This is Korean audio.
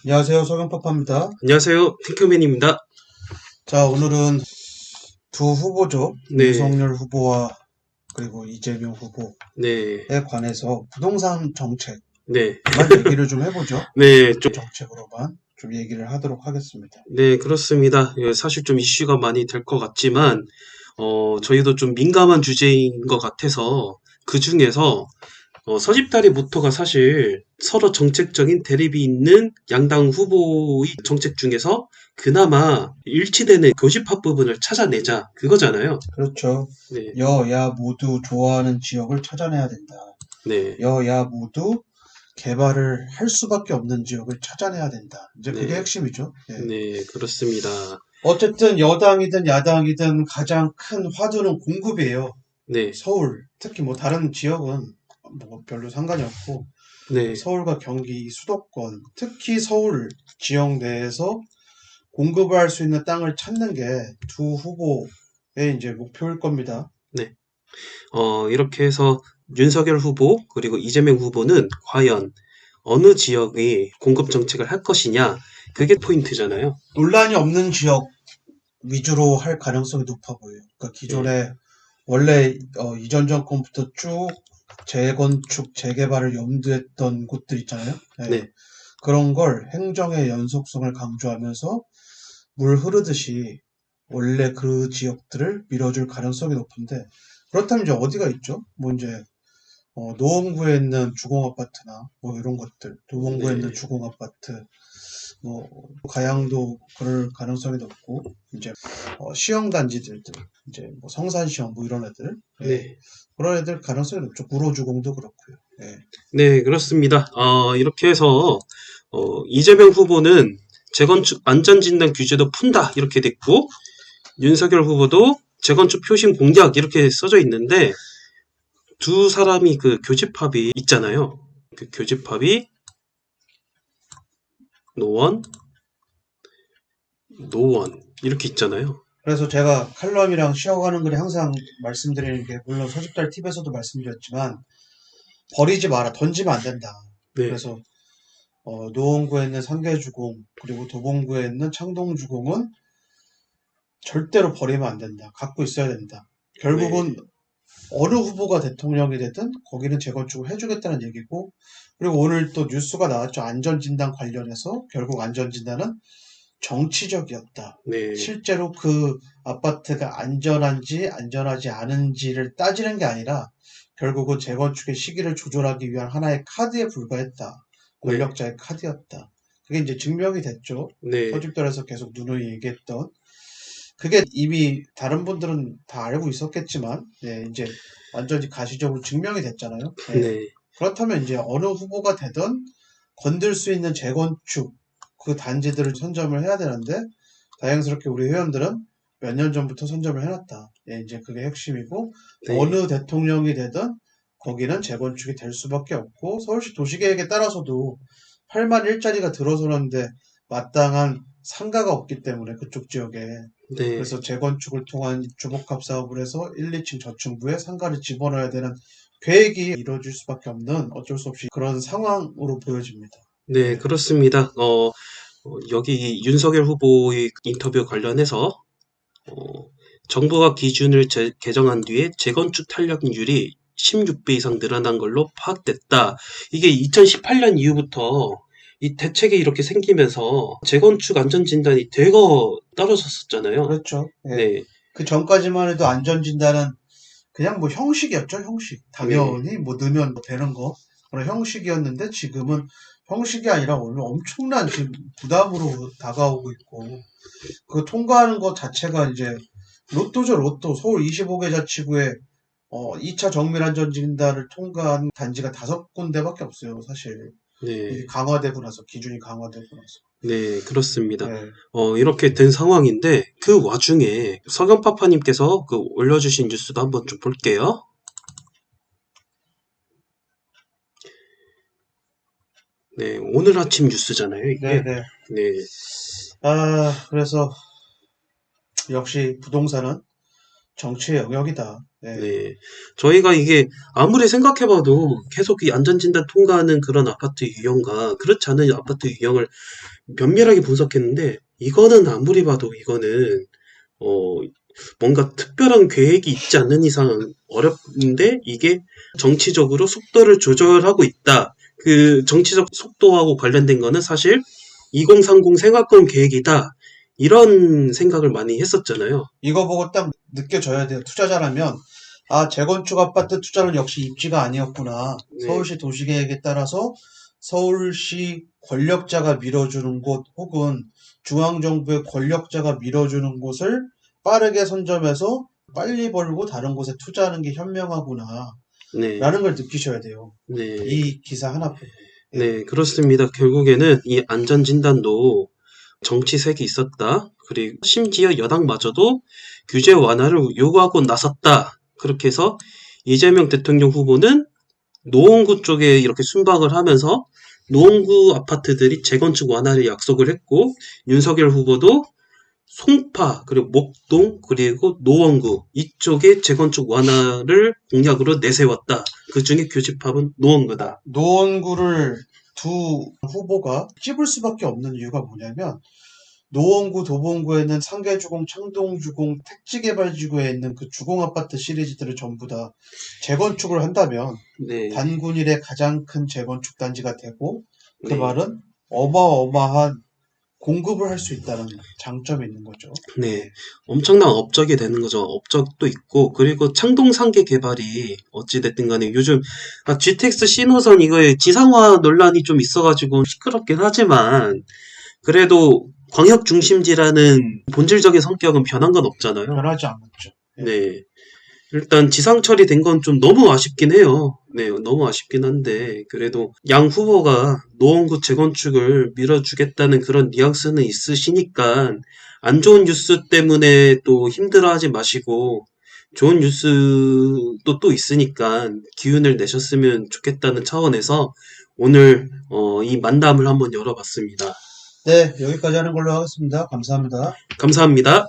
안녕하세요. 서경파파입니다. 안녕하세요. 탱크맨입니다. 자, 오늘은 두 후보죠. 네, 윤석열 후보와 그리고 이재명 후보에 네, 관해서 부동산 정책만 네, 얘기를 좀 해보죠. 네, 좀, 정책으로만 좀 얘기를 하도록 하겠습니다. 네, 그렇습니다. 예, 사실 좀 이슈가 많이 될 것 같지만, 저희도 좀 민감한 주제인 것 같아서, 그 중에서, 서집다리 모토가 사실 서로 정책적인 대립이 있는 양당 후보의 정책 중에서 그나마 일치되는 교집합 부분을 찾아내자, 그거잖아요. 그렇죠. 네, 여야 모두 좋아하는 지역을 찾아내야 된다. 네, 여야 모두 개발을 할 수밖에 없는 지역을 찾아내야 된다. 이제 그게 네, 핵심이죠. 예. 네, 그렇습니다. 어쨌든 여당이든 야당이든 가장 큰 화두는 공급이에요. 네, 서울, 특히 뭐 다른 지역은 뭐 별로 상관이 없고, 네. 서울과 경기 수도권, 특히 서울 지역 내에서 공급을 할 수 있는 땅을 찾는 게 두 후보의 이제 목표일 겁니다. 네. 이렇게 해서 윤석열 후보 그리고 이재명 후보는 과연 어느 지역의 공급 정책을 할 것이냐 그게 포인트잖아요. 논란이 없는 지역 위주로 할 가능성이 높아 보여요. 그러니까 네, 기존에 원래 이전 정권부터 쭉 재건축, 재개발을 염두했던 곳들 있잖아요. 네. 네, 그런 걸 행정의 연속성을 강조하면서 물 흐르듯이 원래 그 지역들을 밀어줄 가능성이 높은데, 그렇다면 이제 어디가 있죠? 뭐 이제 노원구에 있는 주공아파트나 뭐 이런 것들, 도봉구에 있는 네, 주공아파트, 뭐 가양도 그럴 가능성이 높고, 이제 시형 단지들들, 이제 뭐 성산시형 뭐 이런 애들, 예, 네, 그런 애들 가능성이 높죠. 구로주공도 그렇고요. 예. 네, 그렇습니다. 이렇게 해서 이재명 후보는 재건축 안전진단 규제도 푼다 이렇게 됐고 윤석열 후보도 재건축 표심 공약 이렇게 써져 있는데 두 사람이 그 교집합이 있잖아요. 그 교집합이 노원, 노원 이렇게 있잖아요. 그래서 제가 칼럼이랑 쉬어가는 글에 항상 말씀드리는 게, 물론 소집달 팁에서도 말씀드렸지만, 버리지 마라, 던지면 안 된다. 네, 그래서 노원구에 있는 상계주공, 그리고 도봉구에 있는 창동주공은 절대로 버리면 안 된다. 갖고 있어야 된다. 네, 결국은 어느 후보가 대통령이 되든 거기는 재건축을 해주겠다는 얘기고, 그리고 오늘 또 뉴스가 나왔죠. 안전진단 관련해서 결국 안전진단은 정치적이었다. 네, 실제로 그 아파트가 안전한지 안전하지 않은지를 따지는 게 아니라 결국은 재건축의 시기를 조절하기 위한 하나의 카드에 불과했다. 네, 권력자의 카드였다. 그게 이제 증명이 됐죠. 네, 서집들에서 계속 누누이 얘기했던. 그게 이미 다른 분들은 다 알고 있었겠지만, 예, 이제 완전히 가시적으로 증명이 됐잖아요. 예. 네, 그렇다면 이제 어느 후보가 되든 건들 수 있는 재건축 그 단지들을 선점을 해야 되는데, 다행스럽게 우리 회원들은 몇 년 전부터 선점을 해놨다. 예, 이제 그게 핵심이고, 네, 어느 대통령이 되든 거기는 재건축이 될 수밖에 없고, 서울시 도시계획에 따라서도 8만 일자리가 들어서는데 마땅한 상가가 없기 때문에 그쪽 지역에, 네, 그래서 재건축을 통한 주복합 사업을 해서 1, 2층 저층부에 상가를 집어넣어야 되는 계획이 이루어질 수밖에 없는, 어쩔 수 없이 그런 상황으로 보여집니다. 네, 예. 그렇습니다. 여기 윤석열 후보의 인터뷰 관련해서 어, 정부가 기준을 개정한 뒤에 재건축 탄력률이 16배 이상 늘어난 걸로 파악됐다. 이게 2018년 이후부터 이 대책이 이렇게 생기면서 재건축 안전진단이 대거 떨어졌었잖아요. 그렇죠. 예. 네, 그 전까지만 해도 안전진단은 그냥 뭐 형식이었죠, 형식. 네, 당연히 뭐 넣으면 뭐 되는 거. 그런 형식이었는데, 지금은 형식이 아니라 오늘 엄청난 지금 부담으로 다가오고 있고, 그 통과하는 것 자체가 이제 로또죠, 로또. 서울 25개 자치구에 2차 정밀안전진단을 통과한 단지가 5군데밖에 없어요, 사실. 이게 네. 강화되고 나서, 기준이 강화되고 나서. 네, 그렇습니다. 예. 이렇게 된 상황인데, 그 와중에 석연파파님께서 그 올려주신 뉴스도 한번 좀 볼게요. 네, 오늘 아침 뉴스잖아요, 이게. 네네. 네, 그래서 역시 부동산은 정치의 영역이다. 네. 네. 저희가 이게 아무리 생각해봐도 계속 이 안전진단 통과하는 그런 아파트 유형과 그렇지 않은 아파트 유형을 면밀하게 분석했는데 이거는 아무리 봐도 이거는 뭔가 특별한 계획이 있지 않는 이상 어렵는데 이게 정치적으로 속도를 조절하고 있다. 그 정치적 속도하고 관련된 거는 사실 2030 생활권 계획이다. 이런 생각을 많이 했었잖아요. 이거 보고 딱 느껴져야 돼요. 투자자라면 아, 재건축 아파트 투자는 역시 입지가 아니었구나. 네. 서울시 도시계획에 따라서 서울시 권력자가 밀어주는 곳 혹은 중앙정부의 권력자가 밀어주는 곳을 빠르게 선점해서 빨리 벌고 다른 곳에 투자하는 게 현명하구나. 네. 라는 걸 느끼셔야 돼요. 네. 이 기사 하나 보고. 네, 그렇습니다. 결국에는 이 안전진단도 정치색이 있었다. 그리고 심지어 여당마저도 규제 완화를 요구하고 나섰다. 그렇게 해서 이재명 대통령 후보는 노원구 쪽에 이렇게 순방을 하면서 노원구 아파트들이 재건축 완화를 약속을 했고, 윤석열 후보도 송파, 그리고 목동, 그리고 노원구 이쪽에 재건축 완화를 공약으로 내세웠다. 그 중에 교집합은 노원구다. 노원구를 두 후보가 찝을 수밖에 없는 이유가 뭐냐면 노원구, 도봉구에는 상계주공, 창동주공, 택지개발지구에 있는 그 주공아파트 시리즈들을 전부 다 재건축을 한다면 네, 단군 일의 가장 큰 재건축 단지가 되고 그 네, 말은 어마어마한 공급을 할 수 있다는 장점이 있는 거죠. 네. 엄청난 업적이 되는 거죠. 업적도 있고, 그리고 창동 상계 개발이 어찌됐든 간에 요즘 GTX 신호선 이거에 지상화 논란이 좀 있어가지고 시끄럽긴 하지만, 그래도 광역 중심지라는 본질적인 성격은 변한 건 없잖아요. 변하지 않았죠. 네. 일단 지상 처리된 건 좀 너무 아쉽긴 해요. 네, 너무 아쉽긴 한데 그래도 양 후보가 노원구 재건축을 밀어주겠다는 그런 뉘앙스는 있으시니까 안 좋은 뉴스 때문에 또 힘들어하지 마시고 좋은 뉴스도 또 있으니까 기운을 내셨으면 좋겠다는 차원에서 오늘 이 만담을 한번 열어봤습니다. 네, 여기까지 하는 걸로 하겠습니다. 감사합니다. 감사합니다.